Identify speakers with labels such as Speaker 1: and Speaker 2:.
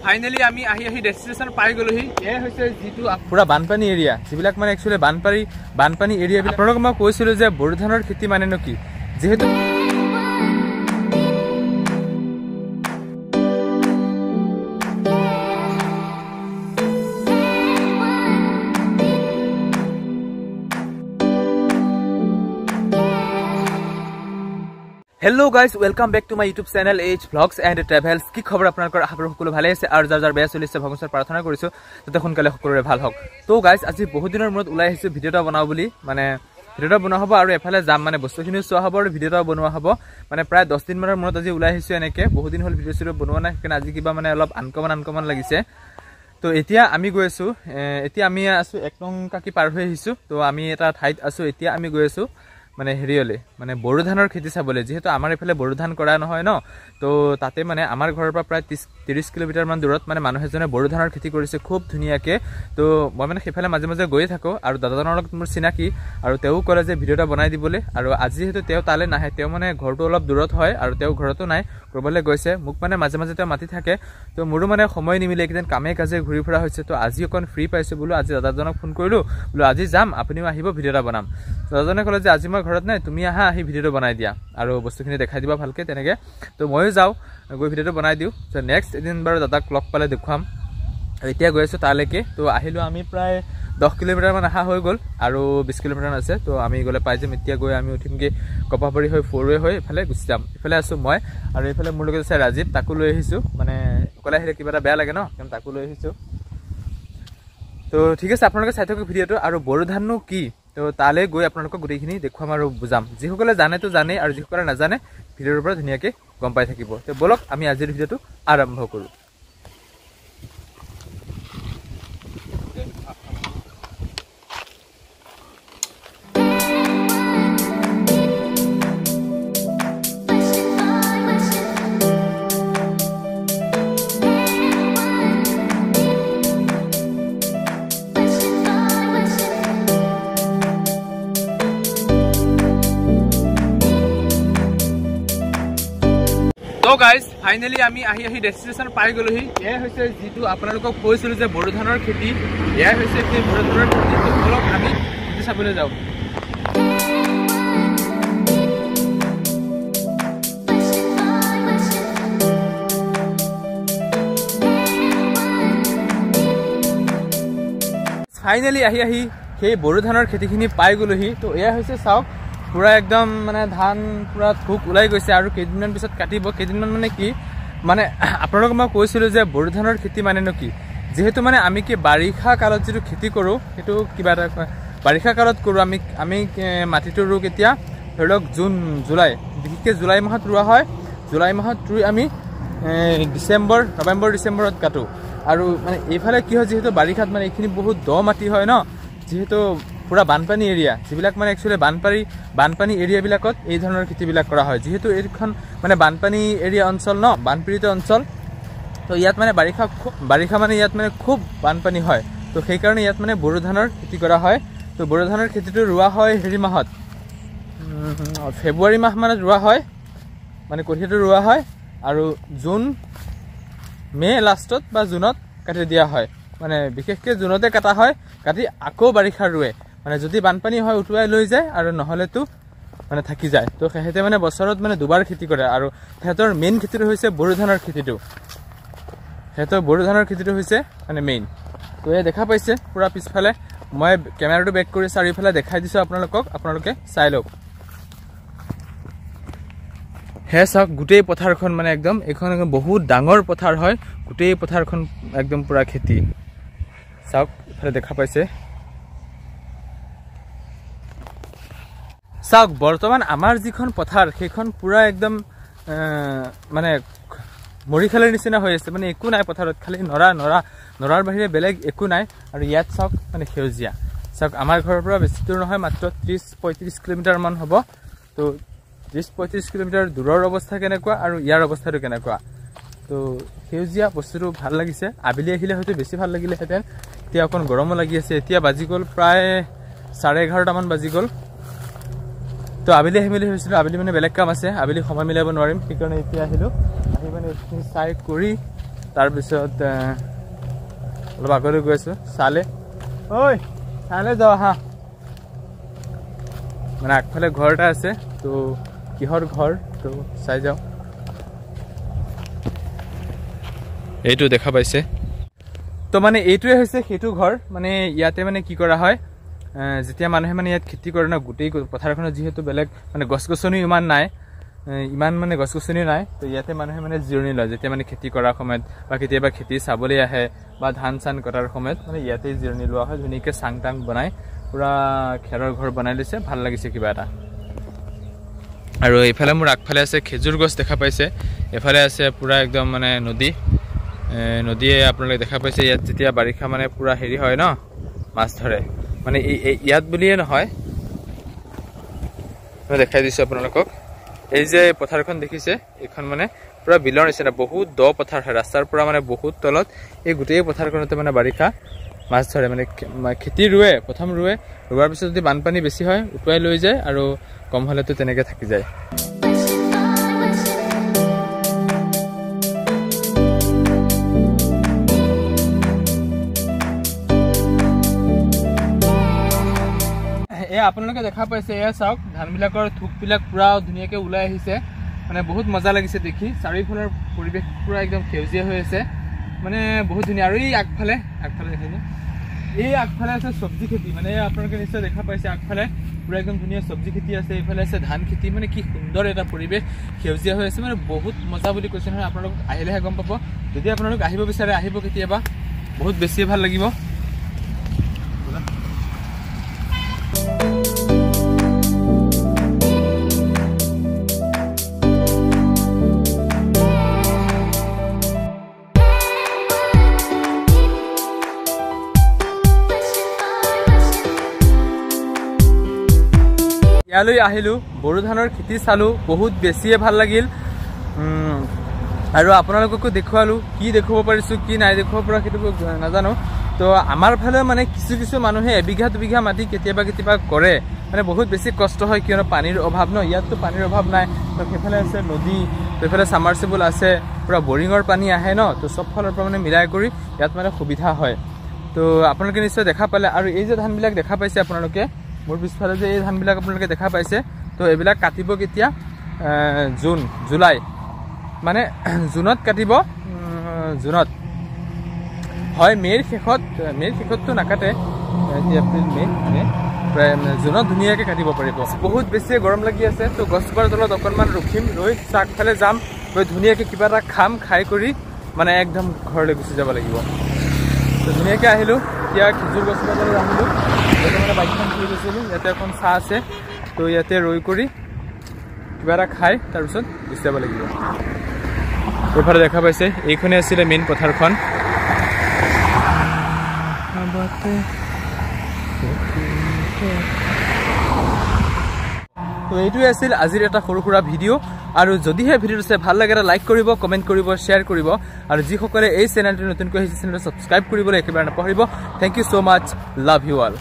Speaker 1: Finally আমি আহি destination পাই গ'লোহি। এয়া হৈছে যিটো পুৰা বানপানী এৰিয়া, যিবিলাক মানে একচুৱেলি বানপানী এৰিয়া। আপোনালোকক মই কৈছিলোঁ যে বড়ো ধানৰ খেতি মানেনো কি, যিহেতু hello' guys, welcome back to my YouTube channel H vlogs and travels. কি খবৰ আপোনালোকৰ? আপোনালোক সকলো ভালে আছে আৰু যাৰ বেয়া চলিছে ভগৱানৰ প্ৰাৰ্থনা কৰিছোঁ যাতে সোনকালে সকলোৰে ভাল হওক। তো গাইজ, আজি বহুত দিনৰ মূৰত ওলাই আহিছোঁ ভিডিঅ' এটা বনাওঁ বুলি। মানে ভিডিঅ' এটা বনোৱা হ'ব আৰু এফালে যাম, মানে বস্তুখিনিও চোৱা হ'ব আৰু ভিডিঅ' এটাও বনোৱা হ'ব। মানে প্ৰায় 10 দিনমানৰ মূৰত আজি ওলাই আহিছোঁ এনেকৈ। বহুত দিন হ'ল ভিডিঅ' চিডিঅ' বনোৱা নাই, সেইকাৰণে আজি কিবা মানে অলপ আনকমন লাগিছে। তো এতিয়া আমি গৈ আছোঁ, আমি আছোঁ 1 নং কাকি পাৰ হৈ আহিছোঁ। তো আমি এটা ঠাইত আছোঁ, এতিয়া আমি গৈ আছোঁ মানে হেৰিয়লৈ, মানে বড়ো ধানৰ খেতি চাবলৈ। যিহেতু আমাৰ এইফালে বড়ো ধান কৰা নহয় ন, তো তাতে মানে আমাৰ ঘৰৰ পৰা প্ৰায় 30 কিলোমিটাৰমান দূৰত মানে মানুহ এজনে বড়ো ধানৰ খেতি কৰিছে খুব ধুনীয়াকৈ। তো মই মানে সেইফালে মাজে মাজে গৈয়ে থাকোঁ আৰু দাদাজনৰ লগত মোৰ চিনাকি, আৰু তেওঁ ক'লে যে ভিডিঅ' এটা বনাই দিবলৈ। আৰু আজি যিহেতু তেওঁ তালৈ নাহে, তেওঁ মানে ঘৰটো অলপ দূৰত হয় আৰু তেওঁ ঘৰতো নাই, ক'ৰবালৈ গৈছে। মোক মানে মাজে মাজে তেওঁ মাতি থাকে, তো মোৰো মানে সময় নিমিলে, এইকেইদিন কামে কাজে ঘূৰি ফুৰা হৈছে। তো আজি অকণ ফ্ৰী পাইছোঁ বোলো, আজি দাদাজনক ফোন কৰিলোঁ বোলো আজি যাম, আপুনিও আহিব, ভিডিঅ' এটা বনাম। দাদাজনে ক'লে যে আজি মই ঘৰত নাই, তুমি আহি ভিডিঅ'টো বনাই দিয়া আৰু বস্তুখিনি দেখাই দিবা ভালকৈ তেনেকৈ। তো ময়ো যাওঁ, গৈ ভিডিঅ'টো বনাই দিওঁ। তো নেক্সট এদিন বাৰু দাদাক লগ পালে দেখুৱাম। আৰু এতিয়া গৈ আছোঁ তালৈকে। তো আহিলোঁ, আমি প্ৰায় 10 কিলোমিটাৰমান অহা হৈ গ'ল আৰু 20 কিলোমিটাৰমান আছে। তো আমি গ'লে পাই যাম। এতিয়া গৈ আমি উঠিমগৈ কপাহবাৰী হৈ 4 হৈ এইফালে গুচি যাম। এইফালে আছোঁ মই, আৰু এইফালে মোৰ লগত আছে ৰাজীৱ, তাকো লৈ আহিছোঁ। মানে অকলে আহিলে কিবা এটা বেয়া লাগে ন, কাৰণ তাকো লৈ আহিছোঁ। তো ঠিক আছে, আপোনালোকে চাই থাকক ভিডিঅ'টো। আৰু বড়ো ধাননো কি, তো তালৈ গৈ আপোনালোকক গোটেইখিনি দেখুৱাম আৰু বুজাম। যিসকলে জানেতো জানেই, আৰু যিসকলে নাজানে ভিডিঅ'ৰ পৰা ধুনীয়াকৈ গম পাই থাকিব। তো ব'লক আমি আজিৰ ভিডিঅ'টো আৰম্ভ কৰোঁ। তো গাইজ, ফাইনেলি আমি আহি ডেষ্টিনেশ্যন পাই গ'লোহি। এয়াই হৈছে যিটো আপোনালোকক কৈছিলোঁ যে বড়ো ধানৰ খেতি, এয়াই হৈছে সেই বড়ো ধানৰ খেতি। তো ব'লক আমি খেতি চাবলৈ যাওঁ। ফাইনেলি আহি সেই বড়ো ধানৰ খেতিখিনি পাই গ'লোহি। তো এয়া হৈছে চাওক, পুৰা একদম মানে ধান পুৰা থোক ওলাই গৈছে আৰু কেইদিনমান পিছত কাটিব। কেইদিনমান মানে কি, মানে আপোনালোকক মই কৈছিলোঁ যে বড়ো ধানৰ খেতি মানেনো কি, যিহেতু মানে আমি কি বাৰিষা কালত যিটো খেতি কৰোঁ সেইটো কিবা এটা বাৰিষা কালত কৰোঁ। আমি মাটিটো ৰুওঁ কেতিয়া, ধৰি লওক জুলাই, বিশেষকৈ জুলাই মাহত ৰোৱা হয়। জুলাই মাহত ৰুই আমি নৱেম্বৰ ডিচেম্বৰত কাটোঁ। আৰু মানে এইফালে কি হয়, যিহেতু বাৰিষাত মানে এইখিনি বহুত দ মাটি হয় ন, যিহেতু পুৰা বানপানী এৰিয়া, যিবিলাক মানে একচুৱেলি বানপানী এৰিয়াবিলাকত এই ধৰণৰ খেতিবিলাক কৰা হয়। যিহেতু এইখন মানে বানপানী এৰিয়া অঞ্চল ন, বানপীড়িত অঞ্চল। তো ইয়াত মানে বাৰিষা মানে ইয়াত মানে খুব বানপানী হয়। তো সেইকাৰণে ইয়াত মানে বড়ো ধানৰ খেতি কৰা হয়। তো বড়ো ধানৰ খেতিটো ৰোৱা হয় হেৰি মাহত, ফেব্ৰুৱাৰী মাহ মানত ৰোৱা হয়, মানে কঠীয়াটো ৰোৱা হয়। আৰু মে' লাষ্টত বা জুনত কাটি দিয়া হয়। মানে বিশেষকৈ জুনতে কটা হয়, কাটি আকৌ বাৰিষা ৰুৱে। মানে যদি বানপানী হয় উটুৱাই লৈ যায়, আৰু নহ'লেতো মানে থাকি যায়। তো সিহঁতে মানে বছৰত মানে দুবাৰ খেতি কৰে, আৰু সিহঁতৰ মেইন খেতিটো হৈছে বড়ো ধানৰ খেতিটো। হৈছে মানে মেইন। তো এই দেখা পাইছে পুৰা পিছফালে, মই কেমেৰাটো বেক কৰি চাৰিওফালে দেখাই দিছোঁ আপোনালোকে চাই লওক। হে চাওক, গোটেই পথাৰখন মানে একদম, এইখন বহুত ডাঙৰ পথাৰ হয়। গোটেই পথাৰখন একদম পুৰা খেতি। চাওক ইফালে দেখা পাইছে। চাওক, বৰ্তমান আমাৰ যিখন পথাৰ সেইখন পুৰা একদম মানে মৰিখালিৰ নিচিনা হৈ আছে। মানে একো নাই পথাৰত, খালি নৰাৰ বাহিৰে বেলেগ একো নাই। আৰু ইয়াত চাওক মানে সেউজীয়া। চাওক, আমাৰ ঘৰৰ পৰা বেছি দূৰ নহয়, মাত্ৰ 30-35 কিলোমিটাৰমান হ'ব। তো 30-35 কিলোমিটাৰ দূৰৰ অৱস্থা কেনেকুৱা আৰু ইয়াৰ অৱস্থাটো কেনেকুৱা। তো সেউজীয়া বস্তুটো ভাল লাগিছে। আবেলি আহিলে হয়তো বেছি ভাল লাগিলেহেঁতেন। এতিয়া অকণ গৰমো লাগি আছে। এতিয়া বাজি গ'ল প্ৰায় 11:30মান বাজি গ'ল। তো আবেলি আহিম বুলি ভাবিছিলোঁ, আবেলি মানে বেলেগ কাম আছে, আবেলি সময় মিলাব নোৱাৰিম, সেইকাৰণে এতিয়া আহিলোঁ। আহি মানে এইখিনি চাই কৰি তাৰপিছত অলপ আগলৈ গৈ আছোঁ চালে ঐ চালে যাওঁ আহা মানে আগফালে ঘৰ এটা আছে তো কিহৰ ঘৰ তো চাই যাওঁ এইটো দেখা পাইছে তো মানে এইটোৱে হৈছে সেইটো ঘৰ মানে ইয়াতে মানে কি কৰা হয় যেতিয়া মানুহে মানে ইয়াত খেতি কৰে ন গোটেই পথাৰখনত যিহেতু বেলেগ মানে গছ-গছনি ইমান মানে গছ-গছনি নাই তো ইয়াতে মানুহে মানে জিৰণি লয় যেতিয়া মানে খেতি কৰাৰ সময়ত বা কেতিয়াবা খেতি চাবলৈ আহে বা ধান চান কটাৰ সময়ত মানে ইয়াতে জিৰণি লোৱা হয় ধুনীয়াকৈ চাং টাং বনাই পুৰা খেৰৰ ঘৰ বনাই লৈছে ভাল লাগিছে কিবা এটা আৰু এইফালে মোৰ আগফালে আছে খেজুৰ গছ দেখা পাইছে এফালে আছে পুৰা একদম মানে নদীয়ে আপোনালোকে দেখা পাইছে ইয়াত যেতিয়া বাৰিষা মানে পুৰা হেৰি হয় ন মাছ ধৰে মানে ইয়াত বুলিয়ে নহয় মই দেখাই দিছোঁ আপোনালোকক এই যে পথাৰখন দেখিছে এইখন মানে পুৰা বিলৰ নিচিনা বহুত দ পথাৰ হয় ৰাস্তাৰ পৰা মানে বহুত তলত এই গোটেই পথাৰখনতে মানে বাৰিষা মাছ ধৰে মানে খেতি প্ৰথম ৰোৱাৰ পিছত যদি বানপানী বেছি হয় উটুৱাই লৈ যায় আৰু কম হ'লেতো তেনেকৈ থাকি যায় আপোনালোকে দেখা পাইছে এয়া চাওক ধানবিলাকৰ থোকবিলাক পুৰা ধুনীয়াকৈ ওলাই আহিছে মানে বহুত মজা লাগিছে দেখি চাৰিওফালৰ পৰিৱেশ পুৰা একদম সেউজীয়া হৈ আছে মানে বহুত ধুনীয়া আৰু এই আগফালে দেখাইছে এই আগফালে আছে চব্জি খেতি মানে আপোনালোকে নিশ্চয় দেখা পাইছে আগফালে পুৰা একদম ধুনীয়া চব্জি খেতি আছে এইফালে আছে ধান খেতি মানে কি সুন্দৰ এটা পৰিৱেশ সেউজীয়া হৈ আছে মানে বহুত মজা বুলি কৈছে নহয় আপোনালোক আহিলেহে গম পাব যদি আপোনালোক আহিব বিচাৰে আহিব কেতিয়াবা বহুত বেছিয়ে ভাল লাগিব ইয়ালৈ আহিলোঁ বড়ো ধানৰ খেতি চালোঁ বহুত বেছিয়ে ভাল লাগিল আৰু আপোনালোককো দেখুৱালোঁ কি দেখুৱাব পাৰিছোঁ কি নাই দেখুৱাব পৰা সেইটো নাজানো তো আমাৰ ফালে মানে কিছু মানুহে এবিঘা দুবিঘা মাটি কেতিয়াবা কৰে মানে বহুত বেছি কষ্ট হয় কিয়নো পানীৰ অভাৱ ন ইয়াততো পানীৰ অভাৱ নাই তো সেইফালে আছে নদী সেইফালে সামাৰচিবল আছে পুৰা বৰিঙৰ পানী আহে ন তো চব ফালৰ পৰা মানে মিলাই কৰি ইয়াত মানে সুবিধা হয় তো আপোনালোকে নিশ্চয় দেখা পালে আৰু এই যে ধানবিলাক দেখা পাইছে আপোনালোকে মোৰ পিছফালে যে এই ধানবিলাক আপোনালোকে দেখা পাইছে তো এইবিলাক কাটিব কেতিয়া জুলাই মানে জুনত কাটিব জুনত হয় মে'ৰ শেষততো নাকাটে এপ্ৰিল মে প্ৰায় জুনত ধুনীয়াকৈ কাটিব পাৰিব বহুত বেছি গৰম লাগি আছে তো গছজোপাৰ তলত অকণমান ৰখিম ৰৈ আগফালে যাম গৈ ধুনীয়াকৈ কিবা এটা খাই কৰি মানে একদম ঘৰলৈ গুচি যাব লাগিব তো ধুনীয়াকৈ আহিলোঁ এতিয়া খেজুৰ গছজোপাৰ তলত আহিলোঁ ইয়াতে মানে বাইকখন থৈ গৈছিলোঁ ইয়াতে এখন চাহ আছে তো ইয়াতে ৰৈ কৰি কিবা এটা খাই তাৰপিছত গুচি যাব লাগিব এইফালে দেখা পাইছে এইখনে আছিলে মেইন পথাৰখন তো এইটোৱে আছিল আজিৰ এটা সৰু সুৰা ভিডিঅ' আৰু যদিহে ভিডিঅ'টো চাই ভাল লাগে এটা লাইক কৰিব কমেণ্ট কৰিব শ্বেয়াৰ কৰিব আৰু যিসকলে এই চেনেলটো নতুনকৈ আহিছে চেনেলটো ছাবস্ক্ৰাইব কৰিবলৈ একেবাৰে নাপাহৰিব thank you so' much love you all